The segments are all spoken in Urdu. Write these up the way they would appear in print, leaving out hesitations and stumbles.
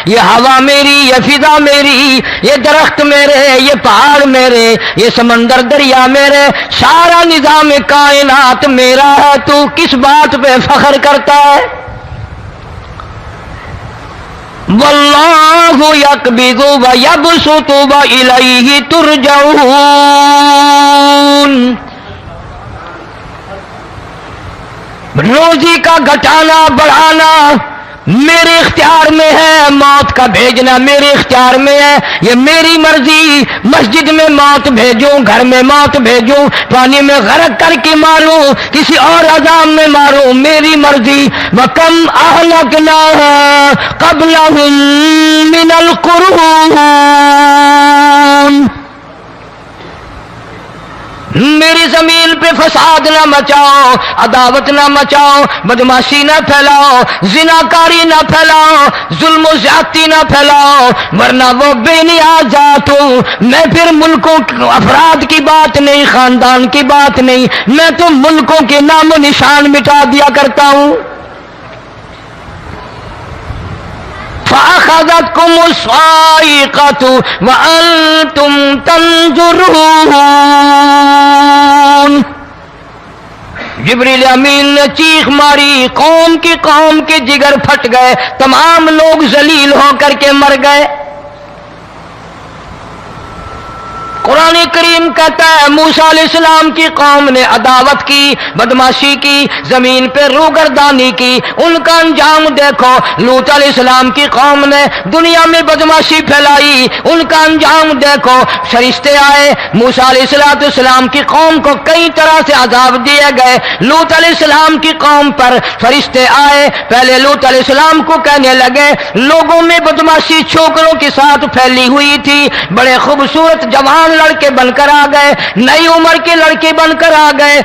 یہ ہوا میری، یہ فضا میری، یہ درخت میرے، یہ پہاڑ میرے، یہ سمندر دریا میرے، سارا نظام کائنات میرا ہے، تو کس بات پہ فخر کرتا ہے؟ واللہ یقبض ویبسط والیہ ترجعون۔ روزی کا گھٹانا بڑھانا میرے اختیار میں ہے، موت کا بھیجنا میرے اختیار میں ہے، یہ میری مرضی۔ مسجد میں موت بھیجوں، گھر میں موت بھیجوں، پانی میں غرق کر کے ماروں، کسی اور عذاب میں ماروں، میری مرضی۔ وَكَمْ أَهْلَكْنَا قَبْلَهُم مِّنَ الْقُرُونِ، میری زمین پہ فساد نہ مچاؤ، عداوت نہ مچاؤ، بدماشی نہ پھیلاؤ، زناکاری نہ پھیلاؤ، ظلم و زیادتی نہ پھیلاؤ، ورنہ وہ بے نیاز ذات ہوں۔ میں پھر ملکوں افراد کی بات نہیں، خاندان کی بات نہیں، میں تو ملکوں کے نام و نشان مٹا دیا کرتا ہوں۔ فَأَخَذَتْكُمُ الصَّاعِقَةُ وَأَنْتُمْ تَنظُرُونَ۔ جبریل امین نے چیخ ماری، قوم کے جگر پھٹ گئے، تمام لوگ ذلیل ہو کر کے مر گئے۔ قرآن کریم کہتا ہے موسیٰ علیہ السلام کی قوم نے عداوت کی، بدماشی کی، زمین پہ روگردانی کی، ان کا انجام دیکھو۔ لوط علیہ السلام کی قوم نے دنیا میں بدماشی پھیلائی، ان کا انجام دیکھو۔ فرشتے آئے، موسیٰ علیہ السلام کی قوم کو کئی طرح سے عذاب دیے گئے۔ لوط علیہ السلام کی قوم پر فرشتے آئے، پہلے لوط علیہ السلام کو کہنے لگے لوگوں میں بدماشی چھوکروں کے ساتھ پھیلی ہوئی تھی، بڑے خوبصورت جوان لڑکے بن کر آ گئے، نئی عمر کے لڑکے بن کر آ گئے۔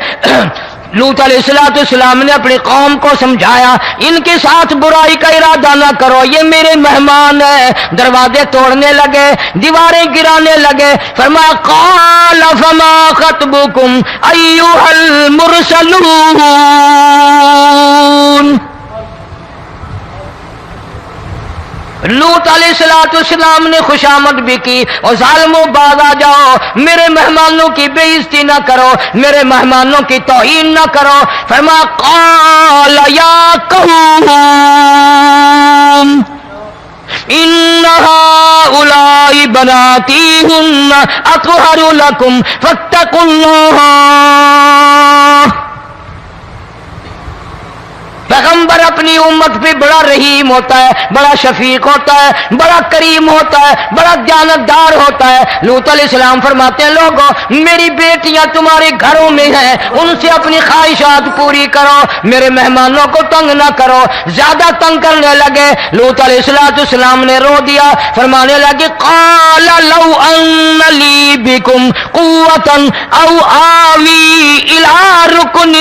لوط علیہ السلام نے اپنی قوم کو سمجھایا ان کے ساتھ برائی کا ارادہ نہ کرو، یہ میرے مہمان ہیں۔ دروازے توڑنے لگے، دیواریں گرانے لگے، فرمایا قال فما خطبکم ایھا المرسلون۔ لوط علیہ السلام نے خوشامد بھی کی، اور ظالموں باز آ جاؤ، میرے مہمانوں کی بے عزتی نہ کرو، میرے مہمانوں کی توہین نہ کرو۔ فرمایا قال یا قوم ان هؤلاء بناتی ہن اطہر لکم فاتقوا اللہ۔ پیغمبر اپنی امت پہ بڑا رحیم ہوتا ہے، بڑا شفیق ہوتا ہے، بڑا کریم ہوتا ہے، بڑا دیانتدار ہوتا ہے۔ لوط علیہ السلام فرماتے ہیں لوگوں میری بیٹیاں تمہارے گھروں میں ہیں، ان سے اپنی خواہشات پوری کرو، میرے مہمانوں کو تنگ نہ کرو۔ زیادہ تنگ کرنے لگے، لوط علیہ السلام نے رو دیا، فرمانے لگے قال لو ان لی بکم قوۃ او آوی الی رکن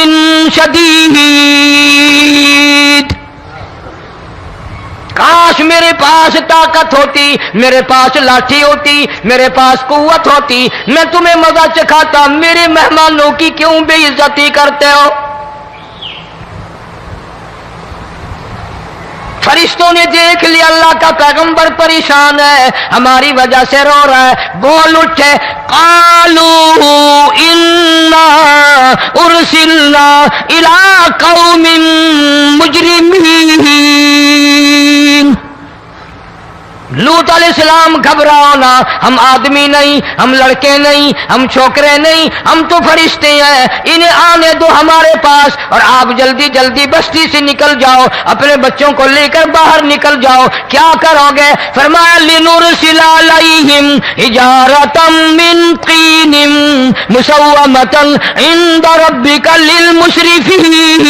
شدید۔ کاش میرے پاس طاقت ہوتی، میرے پاس لاٹھی ہوتی، میرے پاس قوت ہوتی، میں تمہیں مزہ چکھاتا۔ میرے مہمانوں کی کیوں بے عزتی کرتے ہو؟ فرشتوں نے دیکھ لیا اللہ کا پیغمبر پریشان ہے، ہماری وجہ سے رو رہا ہے، بول اٹھے قالوا انا ارسلنا الی قوم مجرمین۔ لوط علیہ السلام گھبراؤ نہ، ہم آدمی نہیں، ہم لڑکے نہیں، ہم چھوکرے نہیں، ہم تو فرشتے ہیں، انہیں آنے دو ہمارے پاس، اور آپ جلدی جلدی بستی سے نکل جاؤ، اپنے بچوں کو لے کر باہر نکل جاؤ۔ کیا کرو گے؟ فرمایا لنرسل علیہم حجارۃ من طین مسومۃ عند ربک للمسرفین۔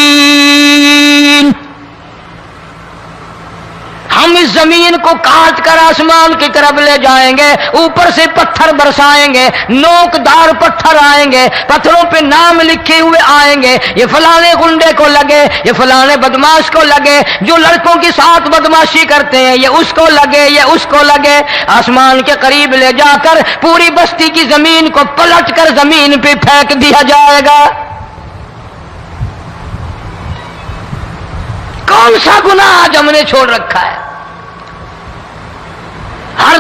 ہم اس زمین کو کاٹ کر آسمان کی طرف لے جائیں گے، اوپر سے پتھر برسائیں گے، نوکدار پتھر آئیں گے، پتھروں پہ نام لکھے ہوئے آئیں گے، یہ فلانے گنڈے کو لگے، یہ فلانے بدماش کو لگے، جو لڑکوں کے ساتھ بدماشی کرتے ہیں یہ اس کو لگے، یہ اس کو لگے۔ آسمان کے قریب لے جا کر پوری بستی کی زمین کو پلٹ کر زمین پہ پھینک دیا جائے گا۔ کون سا گناہ آج ہم نے چھوڑ رکھا ہے؟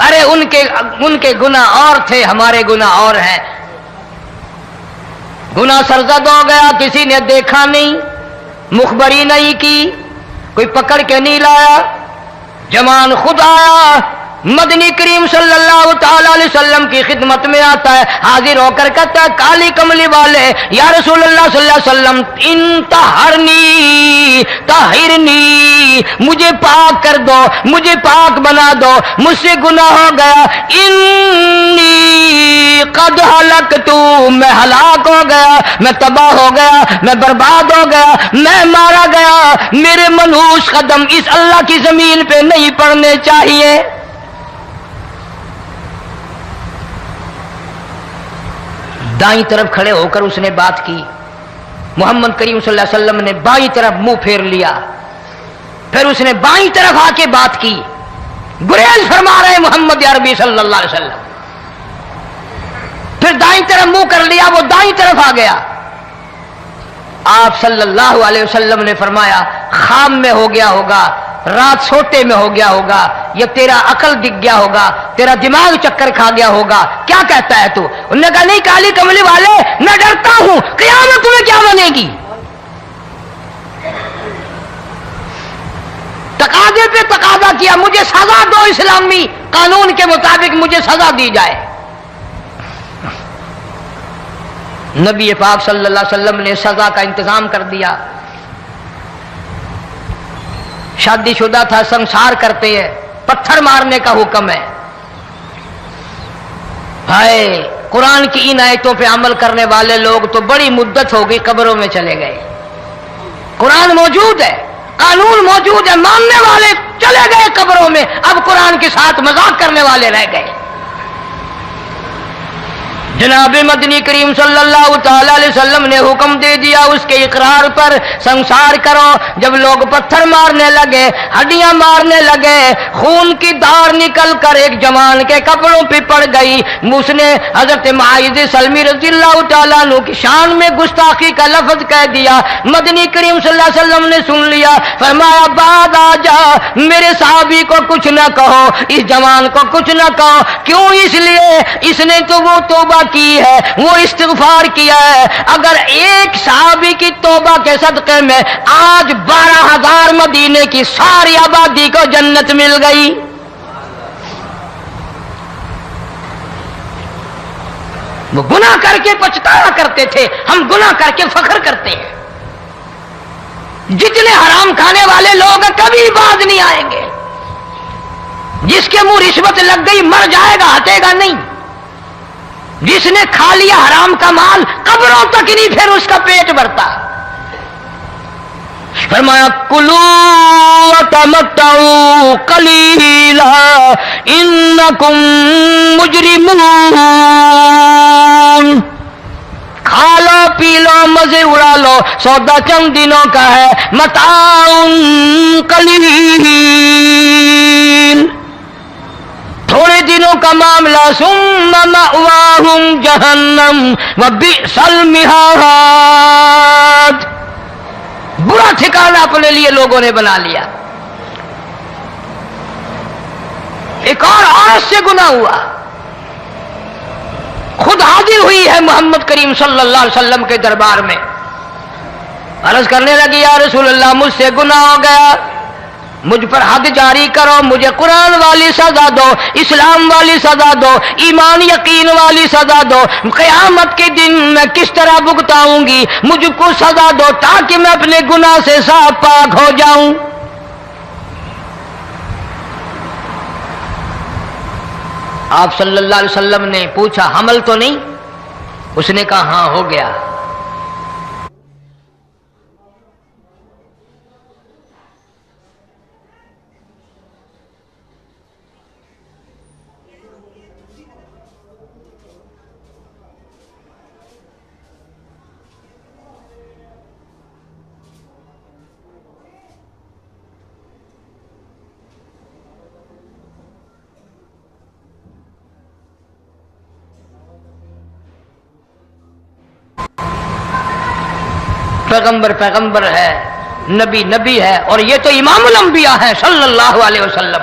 ارے ان کے گناہ اور تھے، ہمارے گناہ اور ہیں۔ گناہ سرزد ہو گیا، کسی نے دیکھا نہیں، مخبری نہیں کی، کوئی پکڑ کے نہیں لایا، جوان خود آیا، مدنی کریم صلی اللہ تعالی علیہ وسلم کی خدمت میں آتا ہے، حاضر ہو کر کہتا ہے کالی کملی والے یا رسول اللہ صلی اللہ علیہ وسلم انتہرنی طہرنی، مجھے پاک کر دو، مجھے پاک بنا دو، مجھ سے گناہ ہو گیا، انی قد ہلکتو، میں ہلاک ہو گیا، میں تباہ ہو گیا، میں برباد ہو گیا، میں مارا گیا، میرے منحوس قدم اس اللہ کی زمین پہ نہیں پڑنے چاہیے۔ دائیں طرف کھڑے ہو کر اس نے بات کی، محمد کریم صلی اللہ علیہ وسلم نے بائیں طرف منہ پھیر لیا، پھر اس نے بائیں طرف آ کے بات کی، گریز فرما رہے محمد عربی صلی اللہ علیہ وسلم، پھر دائیں طرف منہ کر لیا، وہ دائیں طرف آ گیا۔ آپ صلی اللہ علیہ وسلم نے فرمایا خام میں ہو گیا ہوگا، رات سوتے میں ہو گیا ہوگا، یا تیرا عقل دکھ گیا ہوگا، تیرا دماغ چکر کھا گیا ہوگا، کیا کہتا ہے تو؟ انہوں نے کہا نہیں کالی کملی والے، میں ڈرتا ہوں قیامت تمہیں کیا بنے گی۔ تقاضے پہ تقاضا کیا، مجھے سزا دو، اسلامی قانون کے مطابق مجھے سزا دی جائے۔ نبی پاک صلی اللہ علیہ وسلم نے سزا کا انتظام کر دیا۔ شادی شدہ تھا، سنسار کرتے ہیں، پتھر مارنے کا حکم ہے۔ ہائے قرآن کی ان آیتوں پہ عمل کرنے والے لوگ تو بڑی مدت ہو گئی قبروں میں چلے گئے۔ قرآن موجود ہے، قانون موجود ہے، ماننے والے چلے گئے قبروں میں، اب قرآن کے ساتھ مذاق کرنے والے رہ گئے۔ جناب مدنی کریم صلی اللہ تعالی علیہ وسلم نے حکم دے دیا اس کے اقرار پر سنسار کرو۔ جب لوگ پتھر مارنے لگے، ہڈیاں مارنے لگے، خون کی دھار نکل کر ایک جوان کے کپڑوں پہ پڑ گئی، اس نے حضرت معاذ سلمی رضی اللہ تعالیٰ عنہ کی شان میں گستاخی کا لفظ کہہ دیا۔ مدنی کریم صلی اللہ علیہ وسلم نے سن لیا، فرمایا بعد آ جا، میرے صحابی کو کچھ نہ کہو، اس جوان کو کچھ نہ کہو۔ کیوں؟ اس لیے اس نے تو وہ توبہ کی ہے، وہ استغفار کیا ہے۔ اگر ایک صحابی کی توبہ کے صدقے میں آج 12,000 مدینے کی ساری آبادی کو جنت مل گئی۔ وہ گناہ کر کے پچھتایا کرتے تھے، ہم گناہ کر کے فخر کرتے ہیں۔ جتنے حرام کھانے والے لوگ کبھی باز نہیں آئیں گے۔ جس کے منہ رشوت لگ گئی مر جائے گا، ہٹے گا نہیں۔ جس نے کھا لیا حرام کا مال قبروں تک نہیں پھر اس کا پیٹ بھرتا۔ فرمایا کلو وتمتعوا قلیلا انکم مجرمون، کھا لو پی لو مزے اڑا لو، سودا چند دنوں کا ہے، متاع قلیل، تھوڑے دنوں کا معاملہ، ثم مأواہم جہنم وبئس المہاد، برا ٹھکانہ اپنے لیے لوگوں نے بنا لیا۔ ایک اور عورت سے گناہ ہوا، خود حاضر ہوئی ہے محمد کریم صلی اللہ علیہ وسلم کے دربار میں، عرض کرنے لگی یا رسول اللہ مجھ سے گناہ ہو گیا، مجھ پر حد جاری کرو، مجھے قرآن والی سزا دو، اسلام والی سزا دو، ایمان یقین والی سزا دو، قیامت کے دن میں کس طرح بھگتاؤں گی، مجھ کو سزا دو تاکہ میں اپنے گناہ سے صاف پاک ہو جاؤں۔ آپ صلی اللہ علیہ وسلم نے پوچھا حمل تو نہیں؟ اس نے کہا ہاں ہو گیا۔ پیغمبر پیغمبر ہے، نبی نبی ہے، اور یہ تو امام الانبیاء ہے صلی اللہ علیہ وسلم۔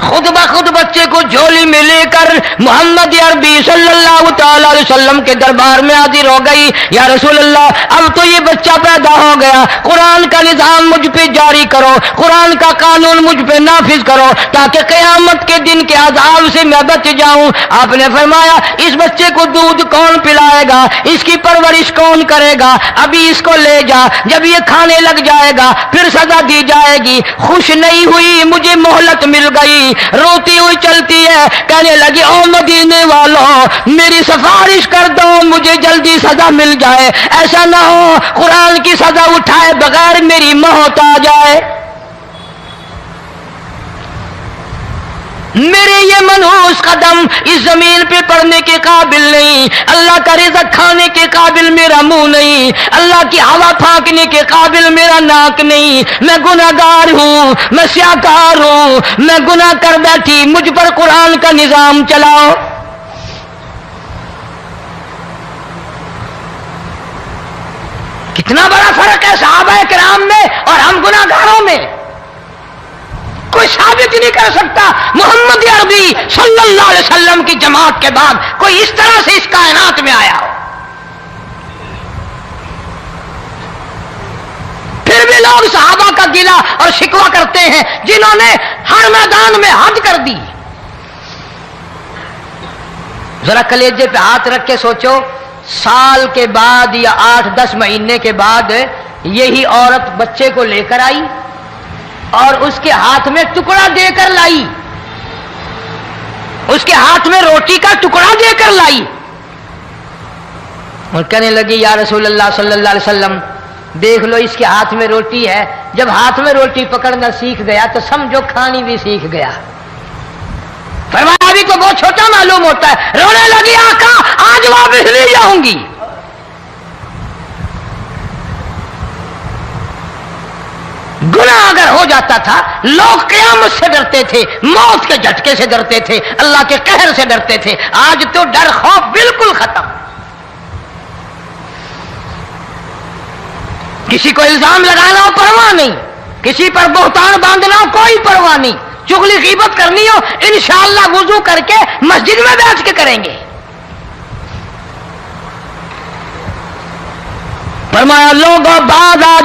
خود بخود بچے کو جھولی میں لے کر محمد عربی صلی اللہ تعالی علیہ وسلم کے دربار میں حاضر ہو گئی. یا رسول اللہ اب تو یہ بچہ پیدا ہو گیا, قرآن کا نظام مجھ پہ جاری کرو, قرآن کا قانون مجھ پہ نافذ کرو تاکہ قیامت کے دن کے عذاب سے میں بچ جاؤں. آپ نے فرمایا اس بچے کو دودھ کون پلائے گا, اس کی پرورش کون کرے گا, ابھی اس کو لے جا, جب یہ کھانے لگ جائے گا پھر سزا دی جائے گی. خوش نہیں ہوئی, مجھے مہلت مل گئی, روتی ہوئی چلتی ہے, کہنے لگی او مدینے والوں میری سفارش کر دو مجھے جلدی سزا مل جائے, ایسا نہ ہو قرآن کی سزا اٹھائے بغیر میری موت آ جائے. میرے یہ منحوس قدم اس زمین پہ پڑنے کے قابل نہیں, اللہ کا رزق کھانے کے قابل میرا منہ نہیں, اللہ کی ہوا پھانکنے کے قابل میرا ناک نہیں, میں گناہگار ہوں, میں سیاکار ہوں, میں گناہ کر بیٹھی, مجھ پر قرآن کا نظام چلاؤ. کتنا بڑا فرق ہے صحابہ کرام میں اور ہم گناہگاروں میں. کوئی ثابت نہیں کر سکتا محمد عربی صلی اللہ علیہ وسلم کی جماعت کے بعد کوئی اس طرح سے اس کائنات میں آیا ہو. پھر بھی لوگ صحابہ کا گلہ اور شکوہ کرتے ہیں جنہوں نے ہر میدان میں حج کر دی. ذرا کلیجے پہ ہاتھ رکھ کے سوچو, سال کے بعد یا 8-10 مہینے کے بعد یہی عورت بچے کو لے کر آئی اور اس کے ہاتھ میں ٹکڑا دے کر لائی, اس کے ہاتھ میں روٹی کا ٹکڑا دے کر لائی اور کہنے لگی یا رسول اللہ صلی اللہ علیہ وسلم دیکھ لو اس کے ہاتھ میں روٹی ہے, جب ہاتھ میں روٹی پکڑنا سیکھ گیا تو سمجھو کھانی بھی سیکھ گیا. فرمایا ابھی تو بہت چھوٹا معلوم ہوتا ہے. رونے لگی آقا آج واپس لے جاؤں گی. گناہ اگر ہو جاتا تھا لوگ قیامت سے ڈرتے تھے, موت کے جھٹکے سے ڈرتے تھے, اللہ کے قہر سے ڈرتے تھے. آج تو ڈر خوف بالکل ختم. کسی کو الزام لگانا ہو پرواہ نہیں, کسی پر بہتان باندھنا ہو کوئی پرواہ نہیں, چغلی غیبت کرنی ہو انشاءاللہ وضو کر کے مسجد میں بیٹھ کے کریں گے. فرمایا لوگوں بعد آ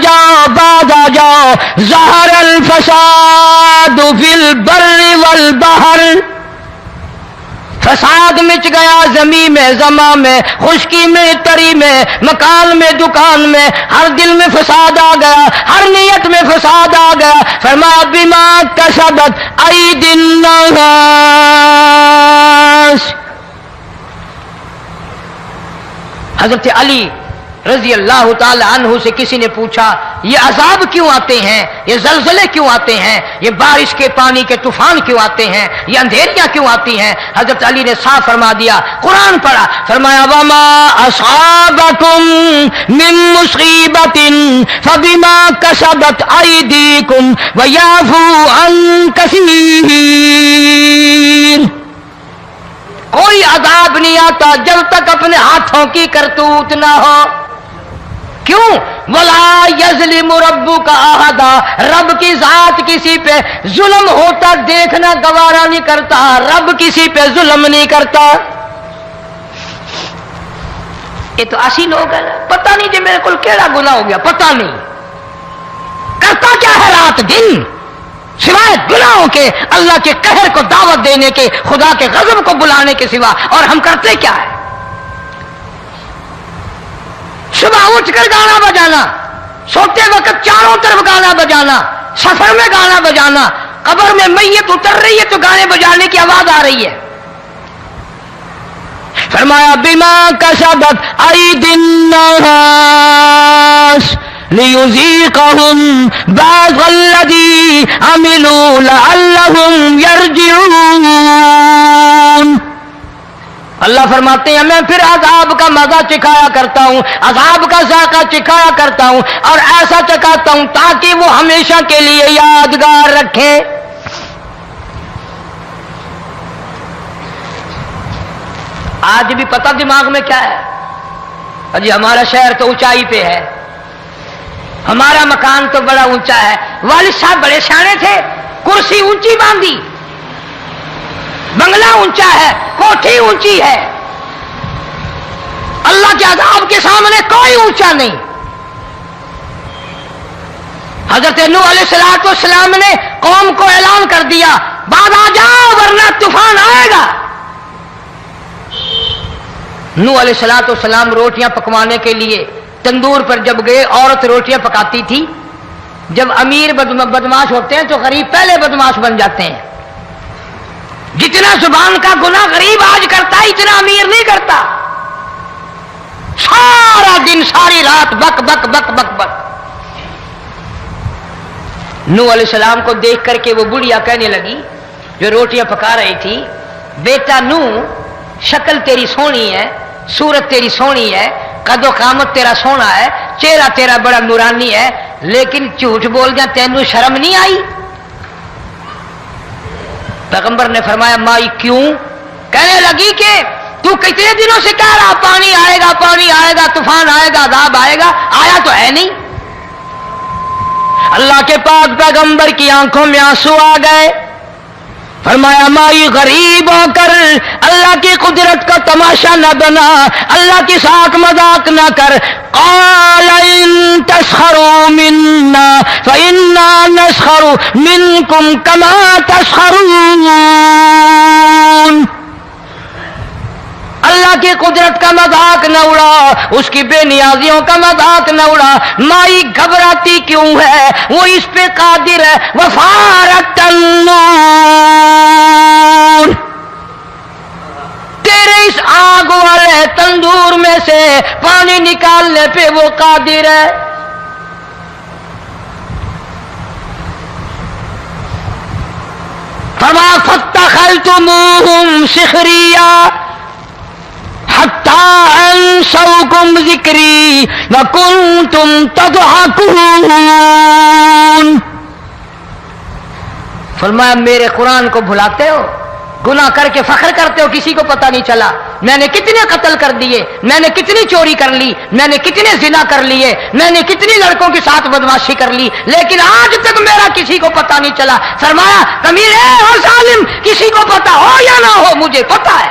جاؤ ظہر الفساد فی البر والبحر. فساد مچ گیا زمین میں, زماں میں, خشکی میں, تری میں, مکان میں, دکان میں, ہر دل میں فساد آ گیا, ہر نیت میں فساد آ گیا. فرمایا بما کسبت ایدی الناس. حضرت علی رضی اللہ تعالی عنہ سے کسی نے پوچھا یہ عذاب کیوں آتے ہیں, یہ زلزلے کیوں آتے ہیں, یہ بارش کے پانی کے طوفان کیوں آتے ہیں, یہ اندھیریاں کیوں آتی ہیں؟ حضرت علی نے صاف فرما دیا, قرآن پڑھا, فرمایا وما اصابکم من مصیبت فبما کسبت ایدیکم ویعفو عن کثیر. کوئی عذاب نہیں آتا جب تک اپنے ہاتھوں کی کرتوت نہ ہو. کیوں؟ وَلَا يَظْلِمُ رَبُّكَ أَحَدًا. رب کی ذات کسی پہ ظلم ہوتا دیکھنا گوارا نہیں کرتا, رب کسی پہ ظلم نہیں کرتا. یہ تو ایسی لوگ ہیں پتہ نہیں جی میرے کو کیڑا گناہ ہو گیا, پتہ نہیں کرتا کیا ہے رات دن سوائے گناہوں کے, اللہ کے قہر کو دعوت دینے کے, خدا کے غضب کو بلانے کے سوا. اور ہم کرتے کیا ہے؟ صبح اٹھ کر گانا بجانا, سوتے وقت چاروں طرف گانا بجانا, سفر میں گانا بجانا, قبر میں میت اتر رہی ہے تو گانے بجانے کی آواز آ رہی ہے. فرمایا بما کسبت ایدی الناس لیذیقہم بعض الذی عملوا لعلہم یرجعون. اللہ فرماتے ہیں میں پھر عذاب کا مزہ چکھایا کرتا ہوں, عذاب کا ذائقہ چکھایا کرتا ہوں, اور ایسا چکھاتا ہوں تاکہ وہ ہمیشہ کے لیے یادگار رکھے. آج بھی پتہ دماغ میں کیا ہے جی, ہمارا شہر تو اونچائی پہ ہے, ہمارا مکان تو بڑا اونچا ہے. والد صاحب بڑے سیانے تھے, کرسی اونچی باندھی, بنگلہ اونچا ہے، کوٹھی اونچی ہے، اللہ کے عذاب کے سامنے کوئی اونچا نہیں۔ حضرت نوح علیہ السلام نے قوم کو اعلان کر دیا بعد آ جاؤ ورنہ طوفان آئے گا۔ نوح علیہ السلام روٹیاں پکوانے کے لیے تندور پر جب گئے، عورت روٹیاں پکاتی تھی۔ جب امیر بدماش ہوتے ہیں تو غریب پہلے بدماش بن جاتے ہیں۔ جتنا زبان کا گناہ غریب آج کرتا ہے اتنا امیر نہیں کرتا۔ سارا دن ساری رات بک بک بک بک بک۔ نوح علیہ السلام کو دیکھ کر کے وہ بڑھیا کہنے لگی جو روٹیاں پکا رہی تھی، بیٹا نوح، شکل تیری سونی ہے، صورت تیری سونی ہے، قد و قامت تیرا سونا ہے، چہرہ تیرا بڑا نورانی ہے، لیکن جھوٹ بول جا تینوں شرم نہیں آئی؟ پیغمبر نے فرمایا مائی کیوں؟ کہنے لگی کہ تو کتنے دنوں سے کہہ رہا پانی آئے گا، پانی آئے گا، طوفان آئے گا، عذاب آئے گا، آیا تو ہے نہیں۔ اللہ کے پاک پیغمبر کی آنکھوں میں آنسو آ گئے۔ فرمایا مائی غریب ہو کر اللہ کی قدرت کا تماشا نہ بنا، اللہ کی ساتھ مذاق نہ کر۔ قال ان تسخروا منا فإنا نسخر منكم كما تسخرون۔ اللہ کی قدرت کا مذاق نہ اڑا، اس کی بے نیازیوں کا مذاق نہ اڑا۔ مائی گھبراتی کیوں ہے؟ وہ اس پہ قادر ہے۔ وفارت النور، تیرے اس آگ والے تندور میں سے پانی نکالنے پہ وہ قادر ہے۔ فما فاتخذتموہم سخریا حتی انسوکم ذکری وکنتم تضحکون۔ فرمایا میرے قرآن کو بھلاتے ہو، گناہ کر کے فخر کرتے ہو کسی کو پتہ نہیں چلا۔ میں نے کتنے قتل کر دیے، میں نے کتنی چوری کر لی، میں نے کتنے زنا کر لیے، میں نے کتنی لڑکوں کے ساتھ بدماشی کر لی، لیکن آج تک میرا کسی کو پتہ نہیں چلا۔ فرمایا امیر اور ظالم، کسی کو پتہ ہو یا نہ ہو مجھے پتہ ہے،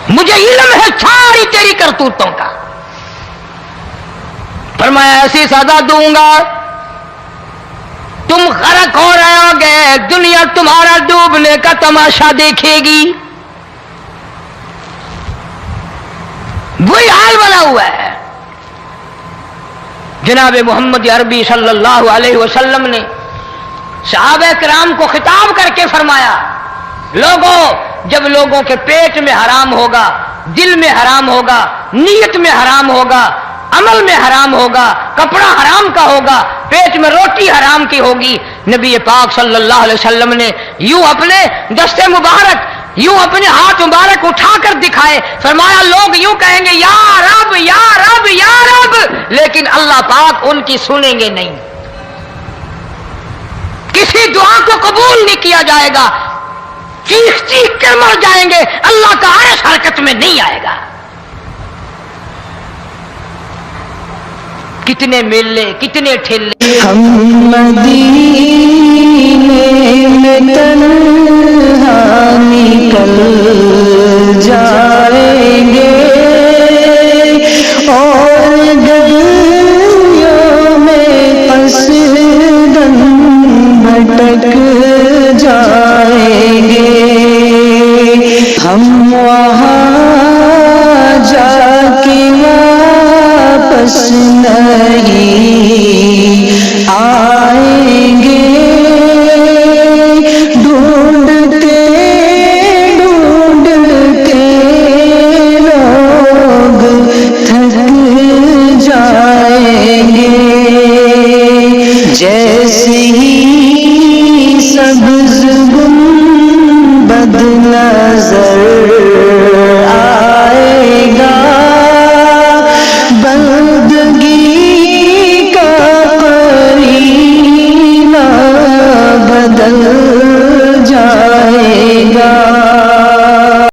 مجھے علم ہے ساری تیری کرتوتوں کا۔ فرمایا ایسی سزا دوں گا تم غرق ہو رہے ہو گے، دنیا تمہارا ڈوبنے کا تماشا دیکھے گی۔ وہی حال بنا ہوا ہے۔ جناب محمد عربی صلی اللہ علیہ وسلم نے صحابہ کرام کو خطاب کر کے فرمایا لوگوں، جب لوگوں کے پیٹ میں حرام ہوگا، دل میں حرام ہوگا، نیت میں حرام ہوگا، عمل میں حرام ہوگا، کپڑا حرام کا ہوگا، پیٹ میں روٹی حرام کی ہوگی، نبی پاک صلی اللہ علیہ وسلم نے یوں اپنے دست مبارک، یوں اپنے ہاتھ مبارک اٹھا کر دکھائے، فرمایا لوگ یوں کہیں گے یا رب یا رب یا رب، لیکن اللہ پاک ان کی سنیں گے نہیں، کسی دعا کو قبول نہیں کیا جائے گا، چیخ چیخ کر مر جائیں گے، اللہ کا عرش حرکت میں نہیں آئے گا۔ کتنے میلے، کتنے ٹھیلے، ہم مدینے میں تنہا نکل جائیں گے اور گلیوں میں پسندن بھٹک جائیں گے، ہم وہاں جا کے واپس نہیں آئیں گے، ڈھونڈتے ڈھونڈتے لوگ تھک جائیں گے، جیسے ہی سبز گنبد نظر آئے گا، بندگی کا قرینہ بدل جائے